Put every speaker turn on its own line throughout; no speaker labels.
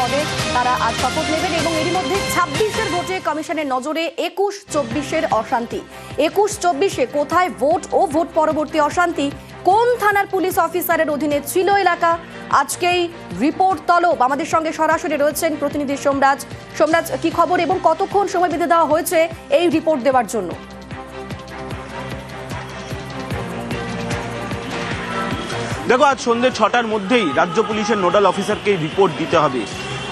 পদে তারা আজ শপথ নেবেন এবং এরই মধ্যে 26-এর ভোটে কমিশনের নজরে 21-24-এর অশান্তি। 21-24-এ কোথায় ভোট ও ভোট পরবর্তী অশান্তি, কোন থানার পুলিশ অফিসারের অধীনে ছিল এলাকা, আজকেই রিপোর্ট তলব। আমাদের সঙ্গে সরাসরি রয়েছেন প্রতিনিধি সোমরাজ। সোমরাজ, কি খবর এবং কতক্ষণ সময় বেঁধে দেওয়া হয়েছে এই রিপোর্ট দেওয়ার জন্য?
দেখো, আজ সন্ধ্যে 6টার মধ্যেই রাজ্য পুলিশের নোডাল অফিসারকে রিপোর্ট দিতে হবে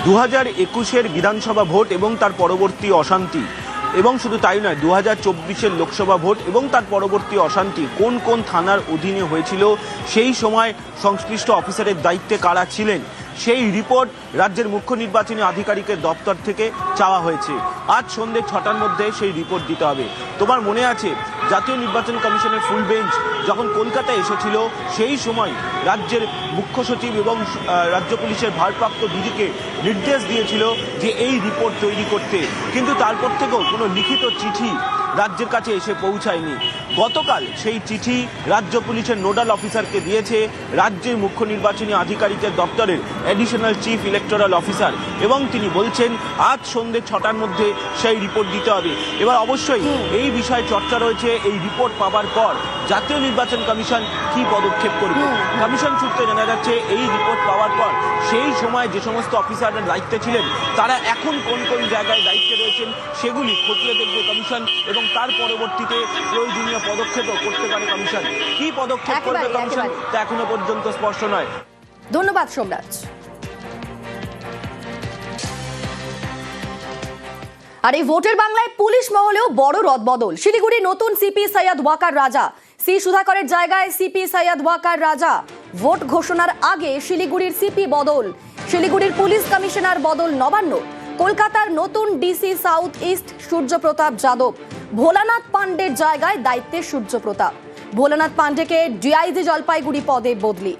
2021-এর বিধানসভা ভোট এবং তার পরবর্তী অশান্তি, এবং শুধু তাই নয় 2024-এর লোকসভা ভোট এবং তার পরবর্তী অশান্তি কোন কোন থানার অধীনে হয়েছিল, সেই সময় সংশ্লিষ্ট অফিসারের দায়িত্বে কারা ছিলেন, সেই রিপোর্ট রাজ্যের মুখ্য নির্বাচনী আধিকারিকের দপ্তর থেকে চাওয়া হয়েছে। আজ সন্ধ্যে 6টার মধ্যে সেই রিপোর্ট দিতে হবে। তোমার মনে আছে জাতীয় নির্বাচন কমিশনের ফুল বেঞ্চ যখন কলকাতায় এসেছিল, সেই সময় রাজ্যের মুখ্য সচিব এবং রাজ্য পুলিশের ভারপ্রাপ্ত ডিজিকে নির্দেশ দিয়েছিল যে এই রিপোর্ট তৈরি করতে, কিন্তু তারপর থেকেও কোনো লিখিত চিঠি রাজ্যের কাছে এসে পৌঁছায়নি। গতকাল সেই চিঠি রাজ্য পুলিশের নোডাল অফিসারকে দিয়েছে রাজ্যের মুখ্য নির্বাচনী আধিকারিকের দপ্তরের অ্যাডিশনাল চিফ ইলেকটোরাল অফিসার, এবং তিনি বলছেন আজ সন্ধ্যে 6টার মধ্যে সেই রিপোর্ট দিতে হবে। এবার অবশ্যই এই বিষয়ে চর্চা রয়েছে এই রিপোর্ট পাওয়ার পর জাতীয় নির্বাচন কমিশন কি পদক্ষেপ করবে। কমিশন সূত্রে জানা যাচ্ছে এই রিপোর্ট পাওয়ার পর সেই সময় যে সমস্ত অফিসাররা দায়িত্বে ছিলেন তারা এখন কোন কোন জায়গায় দায়িত্বে রয়েছেন সেগুলি খতিয়ে দেখবে কমিশন, এবং তার পরবর্তীতে প্রয়োজনীয় পদক্ষেপও করতে পারে কমিশন। কি পদক্ষেপ করবে কমিশন তা এখনো পর্যন্ত স্পষ্ট নয়।
ধন্যবাদ সোমরাজ। আর এই ভোটের বাংলায় পুলিশ মহলেও বড় রদবদল। শিলিগুড়ি নতুন সিপি সৈয়দ ওয়াকার রাজা, সি সুধাকরের জায়গায় সিপি সৈয়দ ওয়াকার রাজা। ভোট ঘোষণার আগে শিলিগুড়ির সিপি বদল, শিলিগুড়ির পুলিশ কমিশনার বদল নবান্ন। কলকাতার নতুন DC south east Suryapratap Yadav. Bholanath পাণ্ডের জায়গায় দায়িত্বে সূর্যপ্রতাপ। ভোলানাথ পাণ্ডেকে ডিআইজি জলপাইগুড়ি পদে বদলি।